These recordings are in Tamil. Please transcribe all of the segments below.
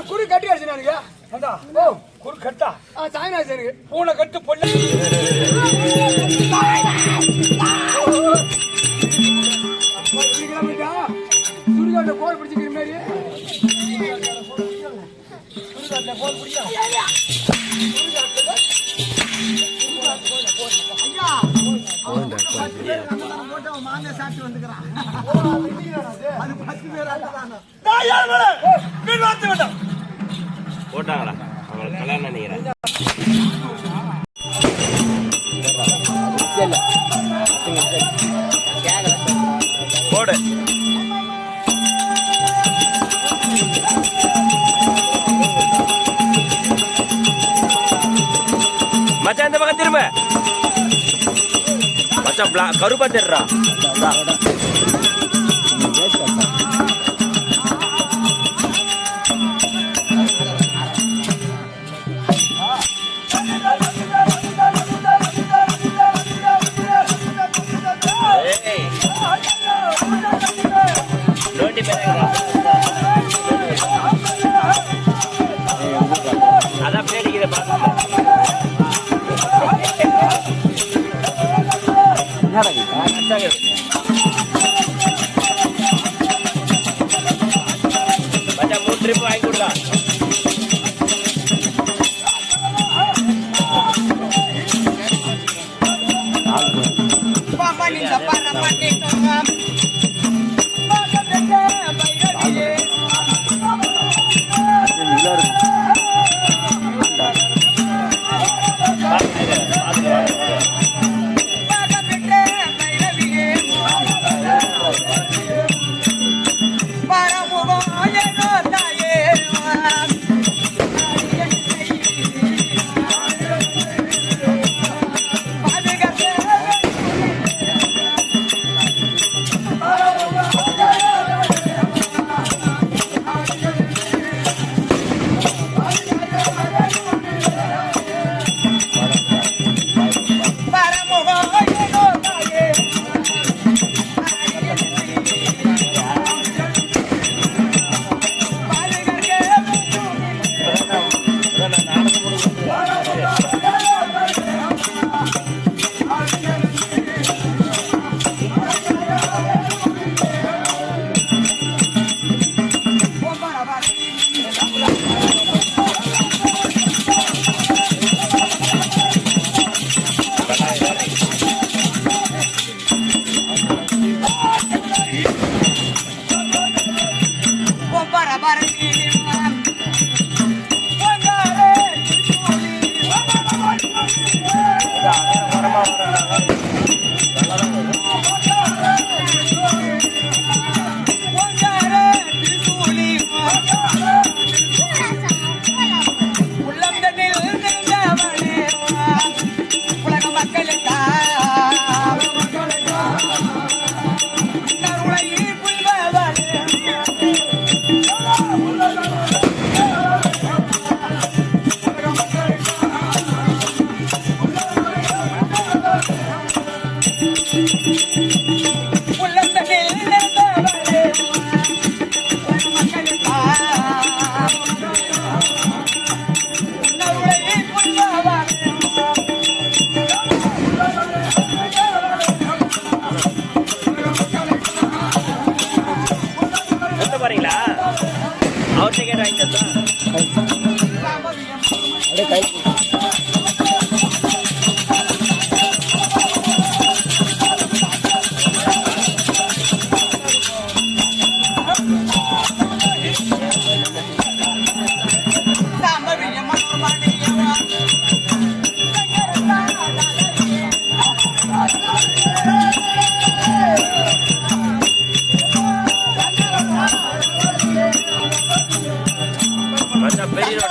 குரு கட்டி அடிச்சு குரு கட்டா சாயனாசனுக்கு பூனை கட்டு பொண்ணு சுடுகாட்ட போர் பிடிச்சிக்கிற மாதிரி சுடுகாட்ட போர் பிடிச்சா போட்டாங்களா அவங்களுக்கு கல்யாணம் நினைக்கிறேன் போடு மச்சான் இந்த பக்கம் திரும்ப மச்சான் கருப்பா தெரிறா அதான் பேடிக்கிற மச்சா 3 ட்ரிப் வாங்கி கொடுக்கலாம் போறீங்களா அவர்கிட்ட கேட்டு வாங்கி பெரிய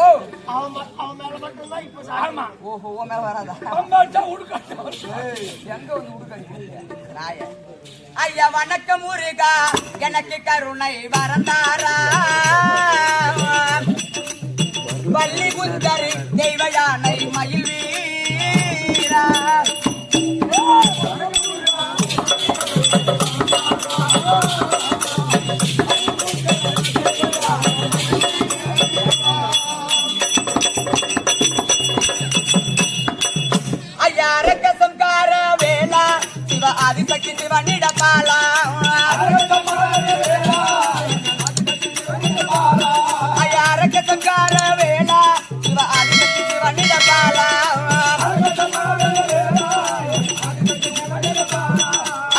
ஓ அவன் மேல மட்டும்தான் இப்ப ஆமா ஓஹோ உன் மேல வராதா பம்பாச்சா உடுக்காட்ட எங்க வந்து உடுக்க ஐயா வணக்கம் முருகா எனக்கு கருணை வரந்தாரா வள்ளி குந்தரி தெய்வ யானை மயில் வீரா ஐயா ரக்கசம்கார வேலா சிவ ஆதிசக்தி சிவனிட பாலா ஐயா ரக்கசம்கார வேலா சிவ ஆதிசக்தி சிவனிட பாலா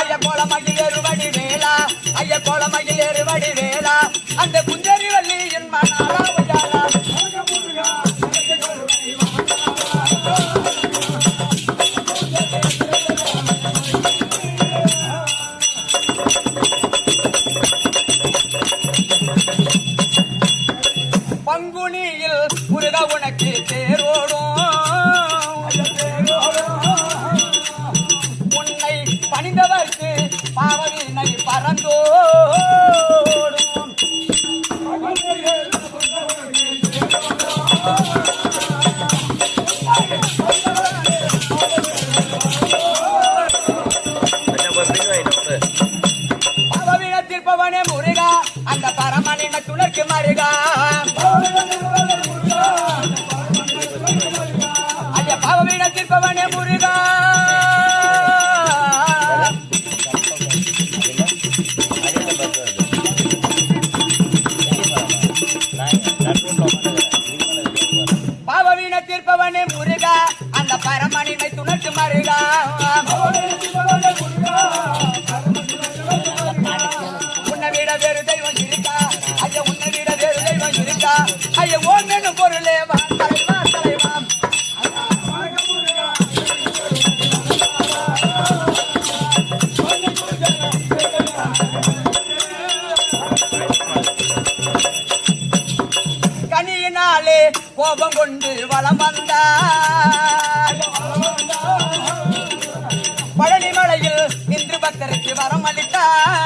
ஐயா கோலமகிழ் எருவடி வேலா ஐயா கோலமகிழ் எருவடி வேலா அந்த குஞ்சரி வள்ளியின் மணாலா உஜாலா பங்குனியில் முருக உனக்கு தேரோடும் உன்னை பணிந்தவர்க்கு பாவவினை பறந்தோடும் பாவவினை தீர்ப்பவனே முருகா அந்த பரமனின் துணர்க்கு மருகா ஐயா பாவவினை தீர்ப்பவனே முருகா பாவவினை தீர்ப்பவனே முருகா அந்த பரமனின் துணர்க்கு மருகா உன்னை விட வேறு தெய்வம் இருக்கா ஐயா உன்னை விட வேறு தெய்வம் இருக்கா ஐயா ஓம் என்னும் பொருளே வா தலைவா தலைவா கனியினாலே கோபம் கொண்டு வலம் வந்தார் பழனிமலையில் நின்று பக்தருக்கு வரம் அளித்தார்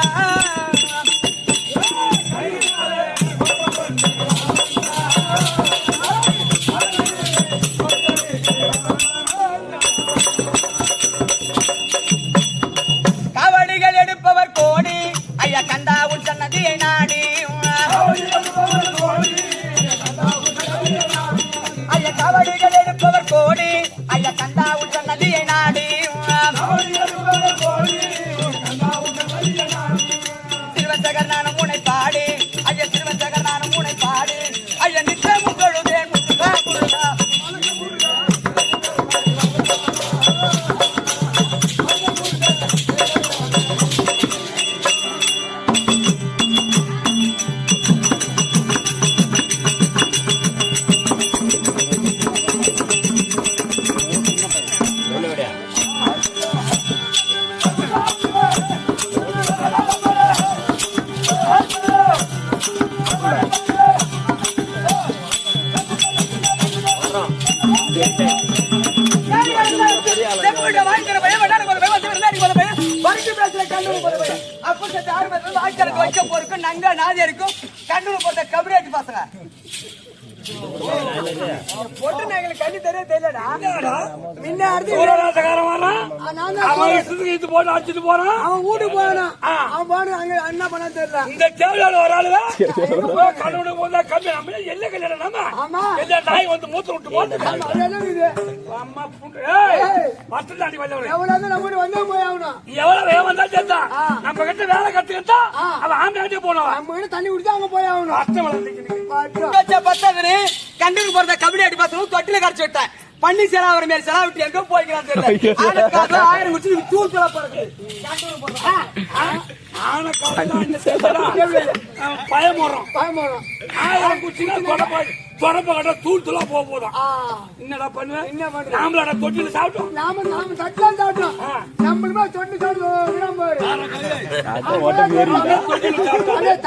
காவடிகள் எடுப்பவர் கோடி ஐயா கந்தா உன் சன்னதியை நாடி ஐயா காவடிகள் எடுப்பவர் கோடி ஐயா கந்தா உன் சன்னதியை நாடி சிறுவசகர் நானும் உனை பாடி ஐயா சிறுவசகர் நானும் உனை பாடி ஐயா நித்தமும் தொழுதேன் முருகா முருகா அவன் வீட்டுக்கு போறான் அவன் போன அங்க என்ன பண்ண தெரியல இந்த தேவையான ஒரு ஆளு கண்ணு போதா கம்மி நம்ம எல்லை கல்யாணம் நம்ம ஆமா எல்லா நாய் வந்து மூத்த விட்டு போட்டு அதெல்லாம் இது அம்மா புண்டு பத்து தாண்டி வந்தவன் எவ்வளவு நம்ம வந்தா போய் ஆகணும் எவ்வளவு வேகம் வந்தா சேர்த்தா நம்ம கிட்ட வேலை கத்துக்கிட்டா அவன் ஆம்பியாட்டே போனவன் நம்ம கிட்ட தண்ணி குடிச்சா அவங்க போய் ஆகணும் அர்த்தம் வளர்ந்துக்கு பத்தாதுன்னு கண்டுக்கு போறத கபடி அடி பார்த்தனும் தொட்டில கரைச்சு விட்டேன் பண்ணி செலாவர மேல செலா விட்டு எங்க போய்க்கிறான் தெரியல 1000 குச்சி தூள் செலா போறது பயமுறோம் 1000 குச்சினா தொடப்ப கட்ட தூள் தூளா போக போதும் என்னடா பண்ணுவேன் என்ன பண்ற நாமளோட தொட்டில சாப்பிட்டோம் நாம தட்டலாம் சாப்பிட்டோம் நம்மளுமே தொட்டி சாப்பிடுவோம் பாரு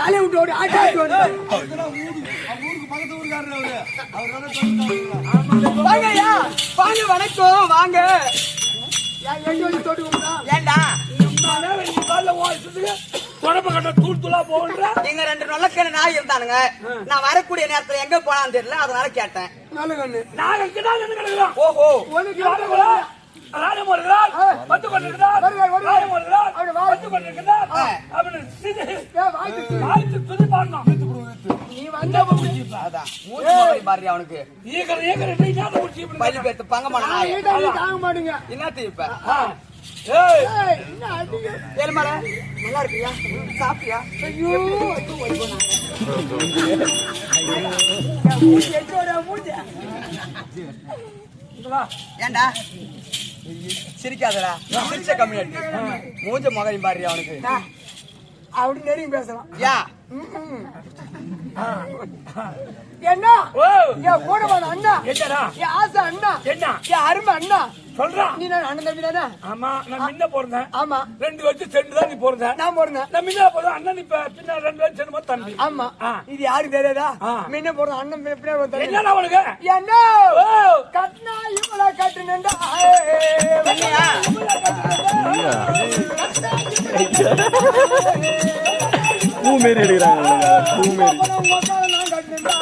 தலையை விட்டு ஓடி ஆட்டாட்டு ஊருக்கு பக்கத்து ஊருக்காரர் அவரு வாங்க ஐயா வாங்க வணக்கம் வாங்க ஏண்டா தொடப்ப கட்ட தூள் தூளா போன்ற நீங்க 2 நொல்லக்கண்ணு நாய் இருந்தானுங்க நான் வரக்கூடிய நேரத்துல எங்க போனான்னு தெரியல அதனால கேட்டேன் நான் எங்க ஓஹோ ராஜம் வருகிறார் வந்து கொண்டிருக்கிறார் ராஜம் வருகிறார் வந்து கொண்டிருக்கிறார் வாழ்த்து துதி பாடணும் நீ வந்த அதான் மூச்சு மாதிரி பாரு அவனுக்கு பள்ளி பேத்து பங்கமான நாய் என்னத்து இப்ப ஏழுமலை நல்லா இருக்கியா சாப்பிட்டியா ஏண்டா சிரிக்காதடா சிரிச்ச கம்மியாட்டி மூஞ்ச மகன் பாரு அவனுக்கு அப்படி நெருங்கி பேசலாம் யா என்ன என் கூட வந்த அண்ணா என் ஆசை அண்ணா என்ன என் அருமை அண்ணா சொல்றான் நீ நான் அண்ணன் தம்பி தானே ஆமா நான் முன்ன பிறந்தேன் ஆமா 2 வருஷம் சென்று தான் நீ பிறந்த நான் பிறந்தேன் நான் முன்ன பிறந்தேன் அண்ணன் இப்ப பின்ன 2 வருஷம் சென்று தம்பி ஆமா இது யாருக்கு தெரியாதா முன்ன போறோம் அண்ணன் பின்னாடி என்ன அவனுக்கு என்ன கட்டினா இவளை கட்டுனேன்டா பூ மாரி எடுக்கிறாங்க பூ மாரி நான் கட்டுனேன்டா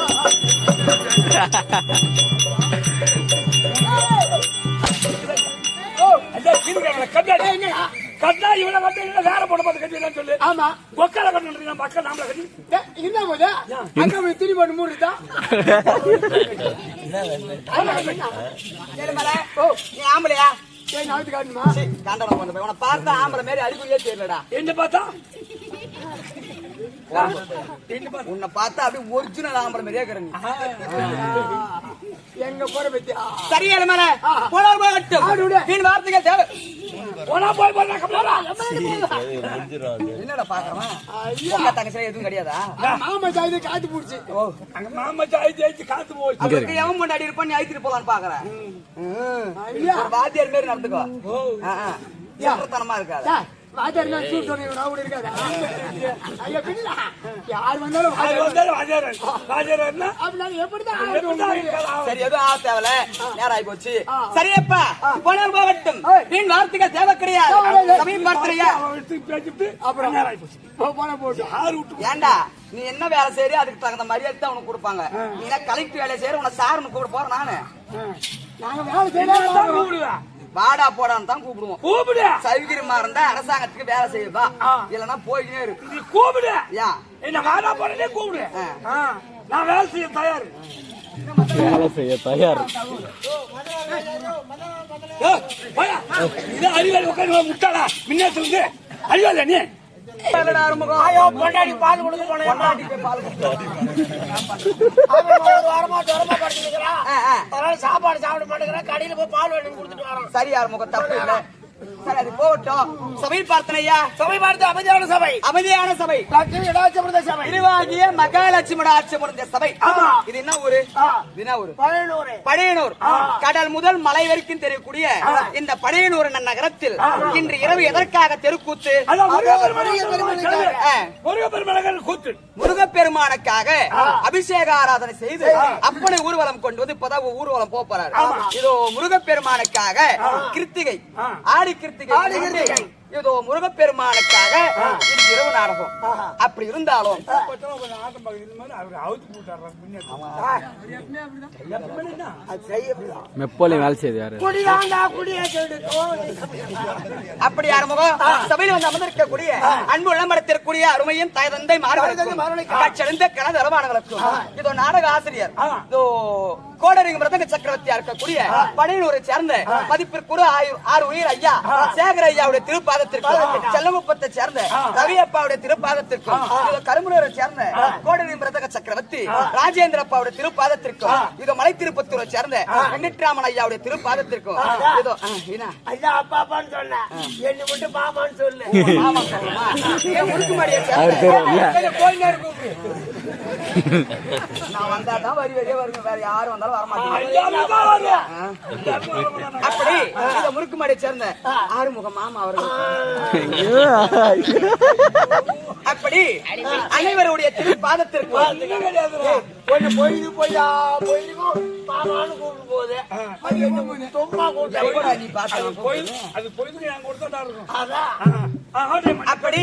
கட்டா இவனை கட்ட வேற போட பார்த்து கட்டி சொல்லு ஆமா கொக்கால கட்டு மக்கள் நாமள கட்டி இருந்தா போது அங்க துணி போட்டு மூடுதா நீ ஆம்பளையா நாளைக்கு காட்டுமா காண்டனம் பண்ண உன பார்த்தா ஆம்பளை மாதிரி அடிக்குள்ளே தெரியலடா என்ன பார்த்தா உன்னை பார்த்தா அப்படியே ஒரிஜினல் ஆம்பளை மாதிரியே இருக்கிற எங்க போற பத்தி சரியா மேல வீண் வார்த்தைகள் தேவை போனா போய் போறா என்னடா பாக்குறவன் தங்கச்சில எதுவும் கிடையாதா மாமா சாய்ந்து காத்து போடுச்சு அங்க மாமா சாய் ஜெயிச்சு காத்து போய் அவருக்கு எவன் கொண்டாடி இருப்பான் நீ அழைத்துட்டு போலான்னு பாக்குறேன் வாத்தியார் மாரி நடந்துக்கோ தனமா இருக்காது வாஜாருன்னா சூட் சொன்ன கூட இருக்காதா ஐயா பின்ன யார் வந்தாலும் அப்படின்னா எப்படிதான் சரி எதுவும் ஆ தேவல நேரம் ஆகி போச்சு சரியப்பா போனால் போகட்டும் வீண் வார்த்தைகள் தேவை கிடையாது சமயம் பார்த்துறியா அப்புறம் போன போட்டு ஏண்டா நீ என்ன வேலை செய்யறியோ அதுக்கு தகுந்த மரியாதை தான் உனக்கு கொடுப்பாங்க நீ கலெக்டர் வேலை செய்யற உன சாருன்னு கூப்பிட போறேன் நானு நாங்க வேலை செய்யலாம் வாடா போடான்னு தான் கூப்பிடுவோம் கூப்பிடு சௌகரியமா இருந்தா அரசாங்கத்துக்கு வேலை செய்யுதா இல்லன்னா போயினே இருக்கு நீ கூப்பிடு ஏன் என்ன வாடா போறதே கூப்பிடு நான் வேலை செய்ய தயார் வேலை செய்ய தயார் இது அறிவாளி உட்காந்து முட்டாளா முன்னேற்ற அறிவாளி நீ பொண்டாடி பால் கொடுக்க போனேன் ஒரு வாரமா ஜுரமா படுத்துக்கிறான் அதனால சாப்பாடு சாப்பிட மாட்டேங்கிறான் கடையில போய் பால் வேணும் கொடுத்துட்டு வரோம் சரியா முகம் தப்பு இல்லை சரி அது போகட்டும் சபை பார்த்தனையா சபை பார்த்து அமைதியான சபை அமைதியான சபை சபை திருவாகிய மகாலட்சுமி ஆட்சி முடிந்த சபை இது என்ன ஊரு என்ன ஊரு பழையனூர் கடல் முதல் மலை வரைக்கும் தெரியக்கூடிய இந்த பழையனூர் நகரத்தில் இன்று இரவு எதற்காக தெருக்கூத்து முருகப்பெருமானுக்காக அபிஷேக ஆராதனை செய்து அப்பனை ஊர்வலம் கொண்டு வந்து இப்பதான் ஊர்வலம் போறாரு இதோ முருகப்பெருமானுக்காக கிருத்திகை ஆடி கிருத்திகை இதோ முருகப்பெருமானுக்காக இன்று இரவு நாடகம் அப்படி இருந்தாலும் மெப்போலி வேலை செய்யுது யாரு அப்படி ஆரம்பம் சபையில் வந்து அமர்ந்திருக்கக்கூடிய அன்பு விளம்பரத்திற்குரிய அருமையும் தாய் தந்தை மாறுபடுத்த கனது அரவானங்களுக்கும் இதோ நாடக ஆசிரியர் இதோ கோடரிங்க மிருதங்க சக்கரவர்த்தியா இருக்கக்கூடிய பழையனூரை சேர்ந்த மதிப்பிற்குரிய 6 உயிர் ஐயா சேகர ஐயாவுடைய திருப்பாதத்திற்கும் செல்லமுப்பத்தை சேர்ந்த ரவி அப்பாவுடைய திருப்பாதத்திற்கும் கருமுனூரை சேர்ந்த கோடரி மிருதங்க சக்கரவர்த்தி ராஜேந்திர அப்பாவுடைய திருப்பாதத்திற்கும் இதோ மலை திருப்பத்தூரை சேர்ந்த வெங்கட்ராமன் ஐயாவுடைய திருப்பாதத்திற்கும் இதோ ஐயா அப்பா அப்பான்னு சொன்னேன் என்ன மட்டும் மாமான்னு சொல்லு மாமா சொல்லமா ஏன் முழுக்குமாடியா அவர் தெரியும் கோயில் நான் வந்தாதான் வரி வரியா வருங்க, வேற யாரும் வந்தாலும் வர மாட்டேங்க. ஐயாவுதான் வருவேன். அப்படி இந்த முறுக்கு மாடியை சேர்ந்த ஆறுமுகம் மாமா அவர்கள் அப்படி அனைவருடைய திருப்பாதத்திற்கு கொஞ்சம் போயிது போயா போயிருக்கும் மாமான்னு கூப்பிட்டு போகுது. அது என்ன தொம்மா கூப்பிட்டு நீ பார்த்து அது போயிட்டு நான் கொடுத்தா இருக்கும். அதான் அப்படி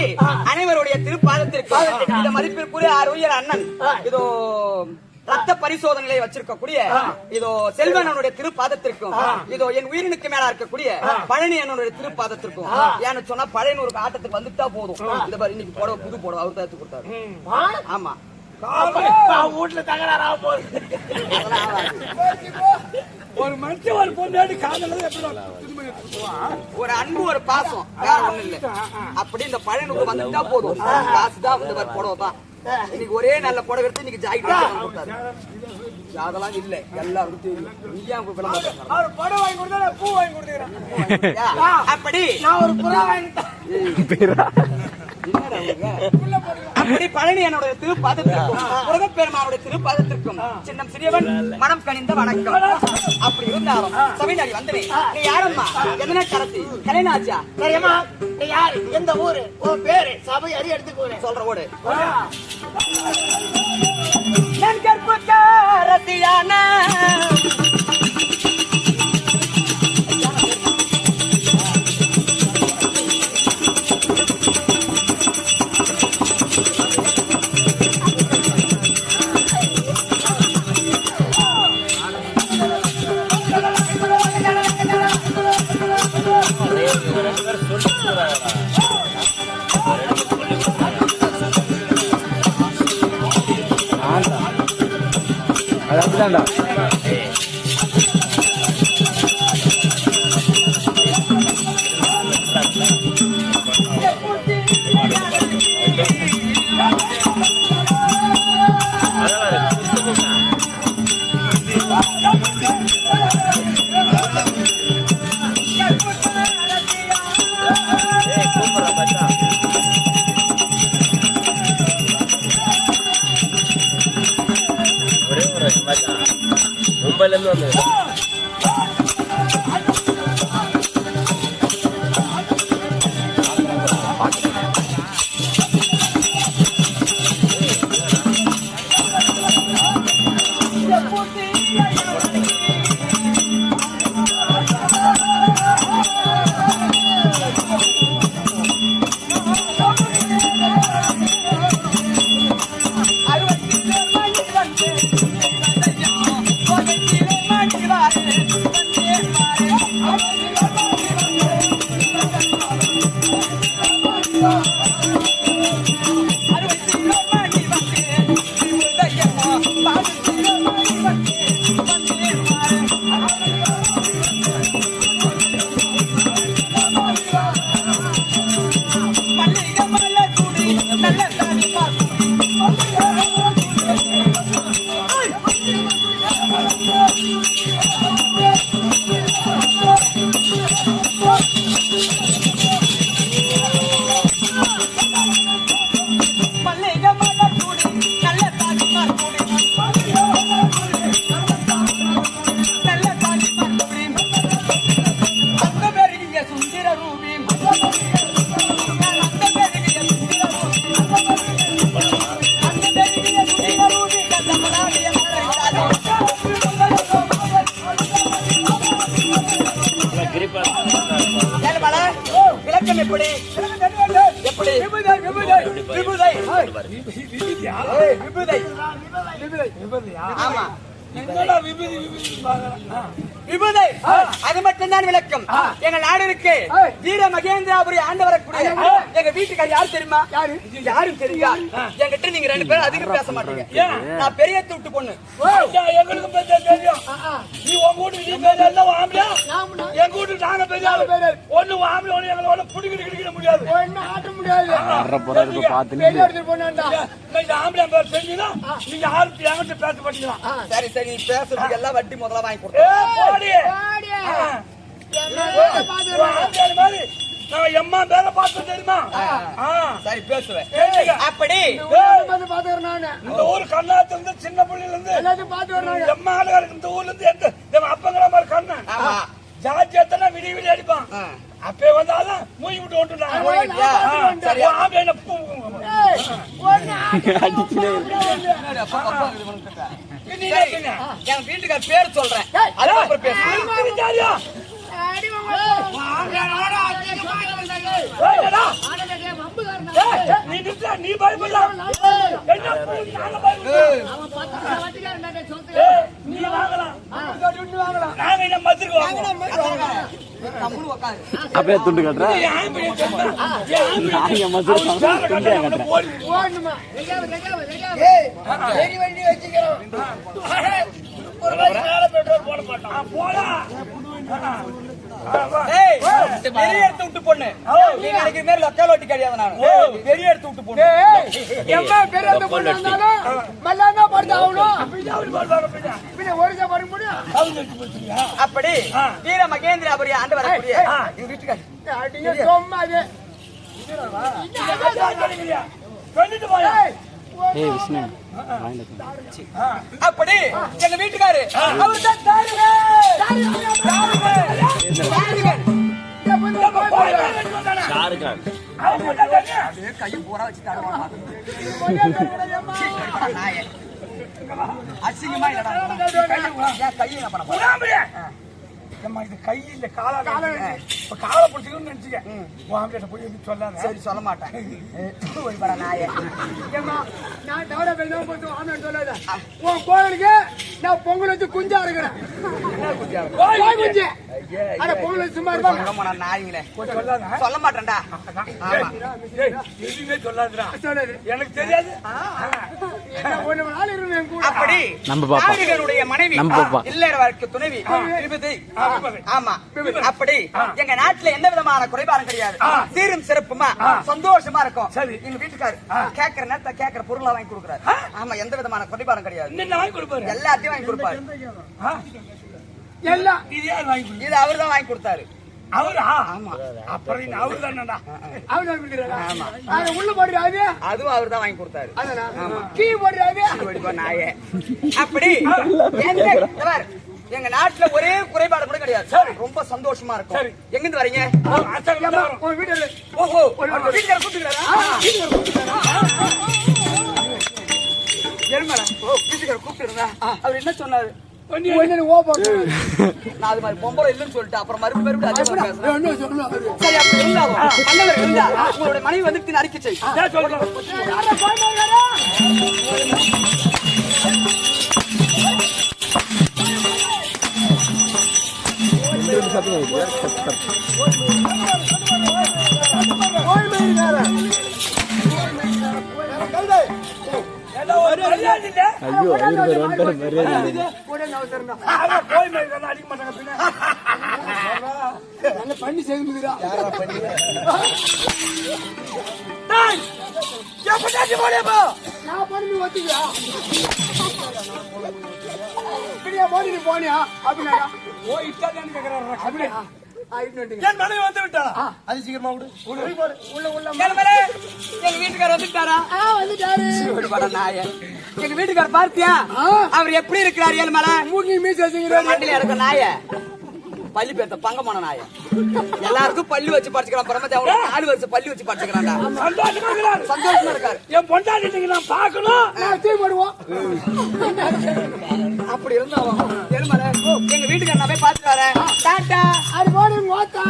அனைவருடைய திருப்பாதத்திற்கு இந்த மதிப்பிற்குரிய அருயர் அண்ணன் இதோ ரத்த பரிசோதனையை வச்சிருக்கக்கூடிய இதோ செல்வனுடைய திருப்பாதத்திற்கும் இதோ என் உயிரினுக்கு மேல இருக்கக்கூடிய பழனி அண்ணனுடைய திருப்பாதத்திற்கும் ஏன்னு சொன்னா பழையனூருக்கு ஆட்டத்துக்கு வந்துட்டா போதும். இந்த மாதிரி இன்னைக்கு புடவை புது புடவை அவர் தயாரித்து கொடுத்தாரு. ஆமா வீட்டுல தகராறாக போகுது. ஒரு மனுஷன் ஒரு பொண்ணு காதல ஒரு அன்பு ஒரு பாசம் வேற ஒண்ணு இல்ல. அப்படி இந்த பழையனூருக்கு வந்துட்டா போதும், காசுதான் இந்த மாதிரி புடவை தான். இன்னைக்கு ஒரே நல்ல புடவை எடுத்து இன்னைக்கு ஜாக்கெட் கொடுத்தாரு. அதெல்லாம் இல்ல, எல்லாருக்கும் தெரியும். நீ ஏன் அவர் படம் வாங்கி கொடுத்தா பூ வாங்கி கொடுத்துக்கிறேன். அப்படி நான் ஒரு புறா வாங்கிட்டேன். அப்படி பழனி என்னுடைய திருப்பாதத்திற்கும் முருகப்பெருமானுடைய திருப்பாதத்திற்கும் சின்னம் சிறியவன் மனம் கனிந்த வணக்கம். அப்படி இருந்தாலும் சபைநாடி வந்தனே, நீ யாரம்மா, எதனா கரத்தி கலைநாச்சியா? தெரியுமா நீ யாரு, எந்த ஊரு, உன் பேரு, சபை அறி எடுத்துக்கோறேன் சொல்ற ஓடு. என் கற்புக்காரத்தியான அது அப்படிதான்டா. மும்பைல இருந்து வந்து விளக்கம் எப்படி எப்படி ஆமா விபூதை அது மட்டும்தான் விளக்கம். எங்க நாடு இருக்கு வீர மகேந்திராபுரி ஆண்டு வரக்கூடிய எங்க வீட்டுக்கார் யாரு தெரியுமா? யாரும் தெரியா? என்கிட்ட நீங்க ரெண்டு பேரும் அதிகம் பேச மாட்டீங்க. நான் பெரிய விட்டு பொண்ணு, எங்களுக்கு தெரியும். நீ உங்க வீட்டுக்கு நீ பேர் ஆம்பளை, எங்க வீட்டுக்கு நாங்க பெரிய ஆளு. ஒண்ணு ஆம்பளை ஒண்ணு எங்களோட புடிக்கிட்டு கிடைக்க முடியாது, ஆட்ட முடியாது. ஆம்பளை பேர் தெரிஞ்சுன்னா நீங்க யாருக்கு என்கிட்ட பேச மாட்டீங்களா? சரி சரி பேசுறதுக்கு எல்லாம் வட்டி முதல்ல வாங்கி மாதிரி நான் எம்மா பேர பார்த்தேன் தெரியுமா? சரி பேசுவேன். கேளுங்க. அப்படி பாத்துக்கிறேன் நானு. இந்த ஊர் கண்ணாத்துல இருந்து சின்ன பிள்ளைல இருந்து எல்லாத்தையும் பாத்து வர்றாங்க. எம்மா ஆளுகாருக்கு இந்த ஊர்ல இருந்து எந்த அப்பங்கிற மாதிரி கண்ணன் ஆமா. ஜார்ஜ் எத்தனை விடி விடி அடிப்பான். அப்பே வந்தாலும் மூய் விட்டு ஓட்டுட்டான். சரி. ஆம்பளை என் வீட்டுக்கார பேர் சொல்றேன். அதுக்கப்புறம் பேசுறேன். நீ பயப்படலாம். நீ வாங்கலாம். நாங்க என்ன மதுருக்கு வாங்குவோம். அப்படியே துண்டு கட்டுறேன். வண்டி வச்சுக்கிறோம். ஒரு வயசு மேல பெட்ரோல் போட மாட்டோம். போடா. பெரிய எடுத்து விட்டு பொண்ணு நீ நினைக்கிற மாதிரி லக்கால் ஓட்டி கிடையாது. நான் பெரிய எடுத்து விட்டு பொண்ணு. எம்மா பெரிய பொண்ணு வந்தாலும் மல்லாங்க படுத்து ஆகணும். பின்ன ஒருசா வர முடியும். அப்படி வீர மகேந்திராபுரி ஆண்டு வரக்கூடிய எங்க வீட்டுக்காரி அடிங்க சொம்மாது. சொல்லிட்டு போயா. ஏய் விஷ்ணு அப்படி எங்க வீட்டுக்காரு அவர்தான் தாருங்க. கையை பூரா வச்சு தருவாங்க. அசிங்கமா இல்லடா. கையை என்ன பண்ண போறேன்? இது கை இல்ல கால காலை பிடிச்சிக்கணும்னு நினைச்சுக்க. போய் சொல்லாத. சரி சொல்ல மாட்டேன். நாய நான் டவர பெண்ணா போட்டு ஆமான்னு சொல்லாத. உன் கோயிலுக்கு நான் பொங்கல் வச்சு குஞ்சா இருக்கிறேன். குஞ்சு அட பொங்கல் வச்சு சும்மா இருப்பாங்க. நாய்ங்களே சொல்லாத. சொல்ல மாட்டேன்டா. எதுவுமே சொல்லாதுடா. சொல்லாது. எனக்கு தெரியாது. ஒண்ணு நாள் இருக்கு கூட. அப்படி நம்ம பாப்பா. நாயகனுடைய மனைவி நம்ம பாப்பா. இல்லறவருக்கு துணைவி விபதி. ஆமா. அப்படி எங்க நாட்டுல எந்த விதமான குறைபாடும் கிடையாது. சீரும் சிறப்புமா சந்தோஷமா இருக்கும். எங்க வீட்டுக்காரு கேக்குற நேரத்தை கேக்குற பொருளா வாங்கி கொடுக்குறாரு. ஆமா எந்த விதமான குறைபாடும் கிடையாது. வாங்கி கொடுப்பாரு. எல்லாத்தையும் வாங்கி கொடுப்பாரு. எல்லாம் இது யார் வாங்கி கொடுப்பாரு? இது அவரு தான் வாங்கி கொடுத்தாரு. அவரா? ஆமா. அப்புறம் அவரு தானடா. ஆமா உள்ள போடுறாரு. அதுவும் அவரு தான் வாங்கி கொடுத்தாரு. கீ போடுறாரு. நாயே அப்படி எங்க நாட்டுல ஒரே குறைபாடு கூட கிடையாது. ரொம்ப சந்தோஷமா இருக்கும். எங்க இருந்து வரீங்க? வீட்டுல ஓஹோ வீட்டுக்கார கூப்பிட்டுக்கிறாரா? வீட்டுக்கார கூப்பிட்டு அவர் என்ன சொன்னாரு? நான் அது மாதிரி பொம்பளை இல்லைன்னு சொல்லிட்டு அப்புறம் மறுபடியும் சரி அப்படி இருந்தாலும் அண்ணவர் இருந்தா உங்களுடைய மனைவி வந்து அறிக்கை செய். ஐயோ பண்ணி செய்யுறா நான் பண்ணி ஒத்துக்கிறா போனியா அப்படின்னா அப்படியா என் மனைவி வந்து விட்டா. அது சீக்கிரமா விடு. எங்க வீட்டுக்கார வந்துட்டாரா? வந்துட்டாரு. நாய எங்க வீட்டுக்கார பார்த்தியா? அவர் எப்படி இருக்கிறார்? ஏழு மலை மூக்கி மீச மண்டில இருக்க நாய பள்ளி பேர்த்த பங்கமான நாய எல்லாருக்கும் பள்ளி வச்சு படிச்சுக்கிறான். பரமத்தை 4 வருஷம் பள்ளி வச்சு படிச்சுக்கிறான்டா. சந்தோஷமா இருக்காரு. என் பொண்டாட்டி நான் பாக்கணும். தீ போடுவோம். அப்படி இருந்தாலும் எருமலை எங்க வீட்டுக்கார நான் போய் பார்த்துட்டு வரேன். டாட்டா. அது போடு மோத்தா.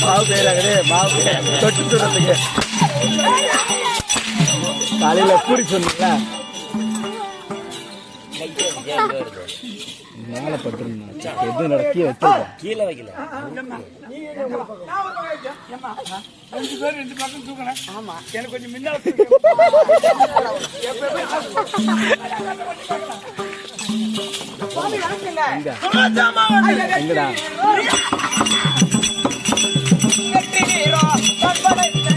மாவு பேராகவே மாவு தொட்டு சொல்றதுக்கு காலையில பூரி சொன்னீங்களா? மேல பட்டுருந்தா எது நடக்கி வச்சிருக்கோம். கீழே வைக்கல. 2 பேர் 2 பக்கம் தூக்கணும். ஆமா எனக்கு கொஞ்சம் முன்னால சுவாமி வணக்கங்க. எங்க சுகஜமா வந்து எங்கடா வெற்றி வீரம் பண்படைத்த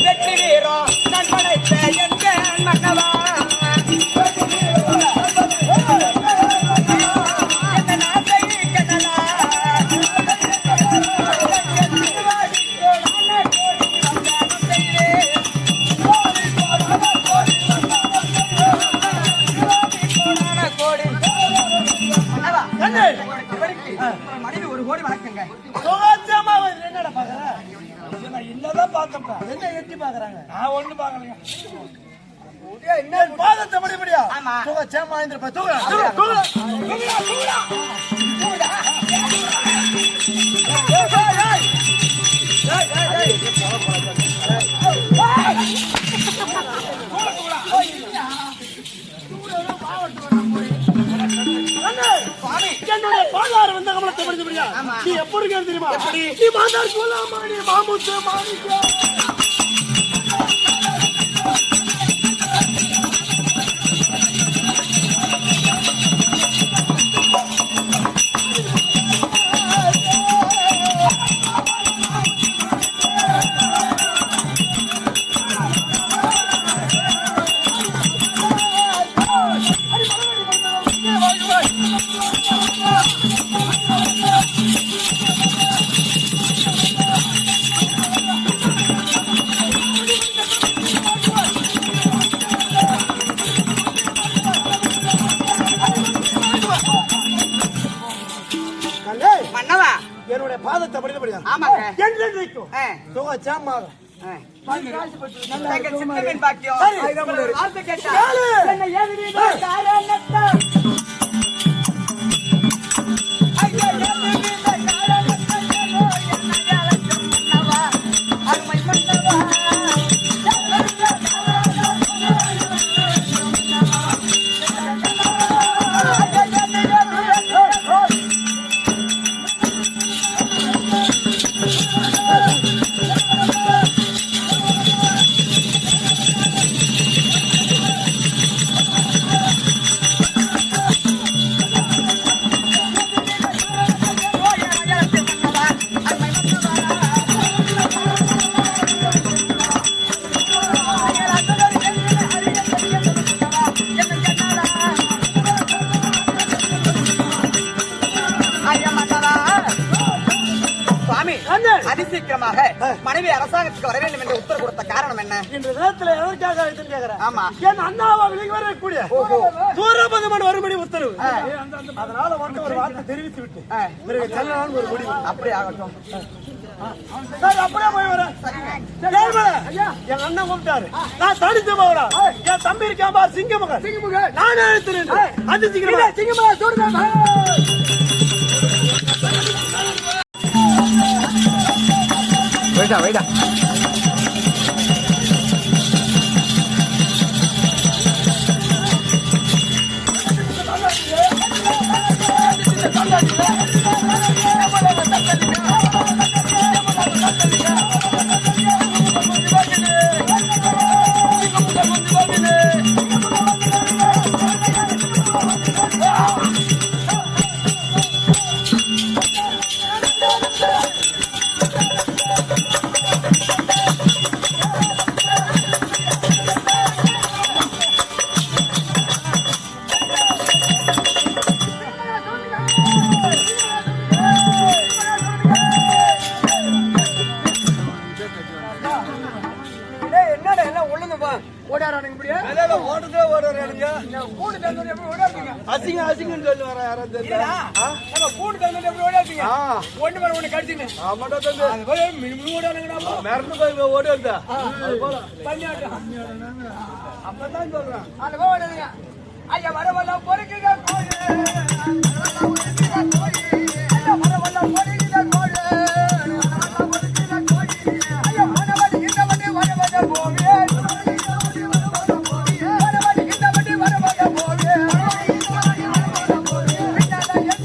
வெற்றி வீரம் நண்படைத்த என் மன்னவா மனைவி ஒரு கோடி வணக்கங்க. சுகஜமா வந்து என்னடா பாக்குற நான் இல்லதான் பார்த்தப்ப என்ன எட்டி பாக்குறாங்க நான் ஒண்ணு பாக்கலைங்க என்ன பாதத்தை முடியா ஆமா. சுகஜமா இருந்திருப்ப தூக்குடா என்னுடைய பாலாறு வந்த கமலத்தை படிச்சு முடியா நீ எப்படி இருக்க தெரியுமா நீ மாதார் சொல்லாமா நீ மாமுத்து மாணிக்க மன்னவா என்னுடைய பாதத்தை படிச்சு முடியா ஆமாங்க. என்றைக்கும் சுகஜமாக தங்கள் சித்தமின் பாக்கியம். சரி. ஒரு வார்த்தை கேட்டா கேளு. என்னை ஏவிடுவீர்களா காரணத்தா? ஐயா, ஏவிடுவீர்களா காரணத்தா? என்னை அழைக்கும் மன்னவா, அருமை மன்னவா. சுவாமி, அதிசீக்கிரமாக மனைவி அரசாங்கத்துக்கு வர வேண்டும் என்று உத்தரவு கொடுத்த காரணம் என்ன? இன்று நேரத்துல எதற்காக அழைத்துன்னு கேக்குறேன் ஆமா. என் அண்ணாவா விலகி வரக்கூடிய சூரபதமன் வரும்படி உத்தரவு அதனால வந்து ஒரு வார்த்தை தெரிவித்து விட்டு பிறகு செல்லலாம்னு ஒரு முடிவு அப்படி ஆகட்டும். சரி, அப்படியே போய் வரேன் கேள்வல, என் அண்ணன் கூப்பிட்டாரு நான் தனித்து போகிறேன் என் தம்பி இருக்கான் பார் சிங்கமகன் நானே அழைத்துறேன் அது சிங்கமகன் சொல்றேன் வைடா வைடா என்னடா எல்லாம் ஒழுங்குப்பா ஓடாரானுங்க இப்படியே ஓடுதே ஓடுறானுங்க கூடு தந்தோட எப்படி ஓடாதீங்க அசிங்க அசிங்கன்னு சொல்லி வர யாரும் தெரியல நம்ம கூடு தந்தோட எப்படி ஓடாதீங்க ஒண்ணு மேல ஒண்ணு கடிச்சுங்க ஆமாடா தம்பி அது போல மினிமம் ஓடானுங்கடா மறந்து போய் ஓடி வந்தா அது போல பண்ணியாட்டம் அப்பதான் சொல்றேன் அது போல ஓடாதீங்க ஐயா வரவல்ல பொறுக்குங்க கோழி ஐயா வரவல்ல பொறுக்குங்க கோழி ஐயா மனவடி இந்த வண்டி வரவத போவே மனவடி இந்த வண்டி வரவத போவே பின்னால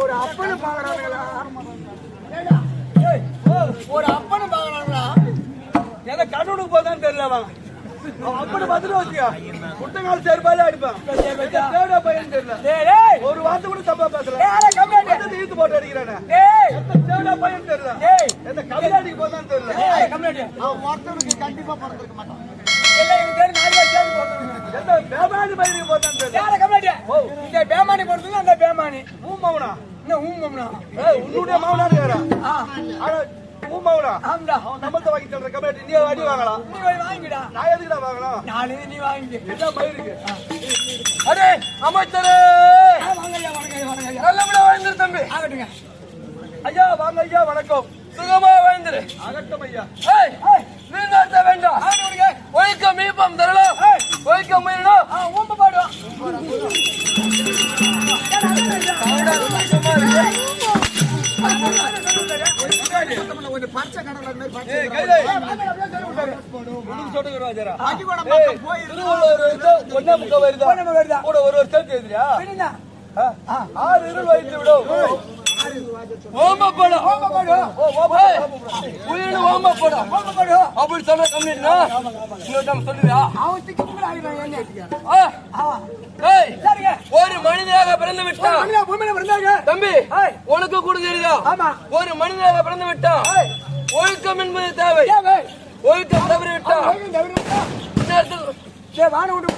ஒரு அப்பனு பாக்குறானுங்களா ஒரு அப்பனு பாக்குறாங்களா எதை கண்ணனுக்கு போதான்னு தெரியல அவன் அப்படி பார்த்துட்டு வச்சியா குட்டங்கால சேர்பாலே அடிப்பான் தேவடா பையன் தெரியல ஒரு வார்த்தை கூட தப்பா பேசல இழுத்து போட்டு அடிக்கிறானே தேவடா பையன் தெரியல எந்த கம்யூனிட்டிக்கு போதான்னு தெரியல அவன் ஒருத்தனுக்கு கண்டிப்பா பிறந்திருக்க மாட்டான் எந்த பேமானி பையனுக்கு போதான்னு தெரியல பேமானி பொறுத்தது அந்த பேமானி மௌனா என்ன ஊமம்னா உன்னுடைய மௌனா மௌனா அவன் நம்மள்ட்ட வாங்கி தர கம்யூனிட்டி நீ அடி வாங்கலாம் நீ போய் வாங்கிடா நான் எதுக்குடா வாங்கலாம் நாளை நீ வாங்கி என்ன மயிருக்கு அடே அமைச்சரே வாங்கய்யா வாங்கய்யா நல்லபடியா வாழ்ந்துரு தம்பி ஆகட்டுங்க ஐயா வாங்க ஐயா வணக்கம் சுகமா வாழ்ந்துரு அகட்டும் ஐயா நீங்க வேண்டாம் ஒழிக்க மீப்பம் தரலாம் ஒழிக்க முயலும் ஊம்ப பாடுவோம் கொஞ்சம் பச்சை கடலை அப்படி சொல்ற கம்மியா சொல்லுவியா ஒரு மனிதனாக பிறந்து விட்டான் தம்பி உனக்கு கூட தெரியுதா ஒரு மனிதனாக பிறந்து விட்டான் ஒழுக்கம் என்பது தேவை ஒழுக்கம் தவறி விட்டான் வான விட்டு